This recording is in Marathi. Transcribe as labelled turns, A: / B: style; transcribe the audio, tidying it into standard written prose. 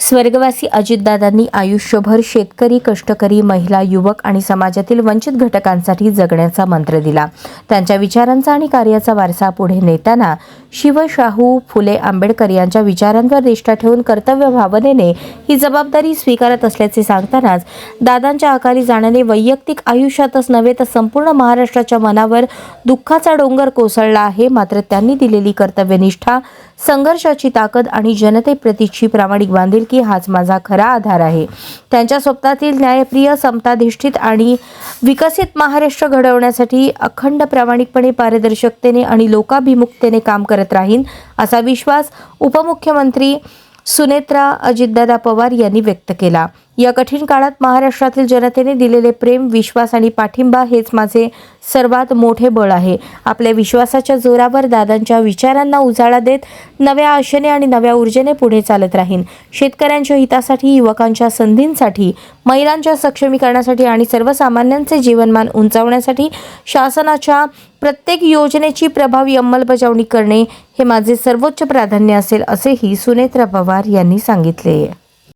A: स्वर्गवासी अजितदादांनी आयुष्यभर शेतकरी, कष्टकरी, महिला, युवक आणि समाजातील वंचित घटकांसाठी जगण्याचा मंत्र दिला. त्यांच्या विचारांचा आणि कार्याचा वारसा पुढे नेताना शिव, शाहू फुले आंबेडकर यांच्या विचारांवर निष्ठा ठेवून कर्तव्य भावनेने ही जबाबदारी स्वीकारत असल्याचे सांगतानाच दादांच्या अकाली जाण्याने वैयक्तिक आयुष्यातच नव्हे तर संपूर्ण महाराष्ट्राच्या मनावर दुःखाचा डोंगर कोसळला आहे. मात्र त्यांनी दिलेली कर्तव्यनिष्ठा, संघर्षाची ताकद आणि जनतेप्रतीची प्रामाणिक बांधिलकी हाच माझा खरा आधार आहे. त्यांच्या स्वप्नातील न्यायप्रिय, समताधिष्ठित आणि विकसित महाराष्ट्र घडवण्यासाठी अखंड, प्रामाणिकपणे, पारदर्शकतेने आणि लोकाभिमुखतेने काम करत राहीन असा विश्वास उपमुख्यमंत्री सुनेत्रा अजितदादा पवार यांनी व्यक्त केला. या कठीण काळात महाराष्ट्रातील जनतेने दिलेले प्रेम, विश्वास आणि पाठिंबा हेच माझे सर्वात मोठे बळ आहे. आपल्या विश्वासाच्या जोरावर दादांच्या विचारांना उजाळा देत नव्या आशेने आणि नव्या ऊर्जेने पुढे चालत राहीन. शेतकऱ्यांच्या हितासाठी, युवकांच्या संधींसाठी, महिलांच्या सक्षमीकरणासाठी आणि सर्वसामान्यांचे जीवनमान उंचावण्यासाठी शासनाच्या प्रत्येक योजनेची प्रभावी अंमलबजावणी करणे हे माझे सर्वोच्च प्राधान्य असेल, असेही सुनेत्रा पवार यांनी सांगितले.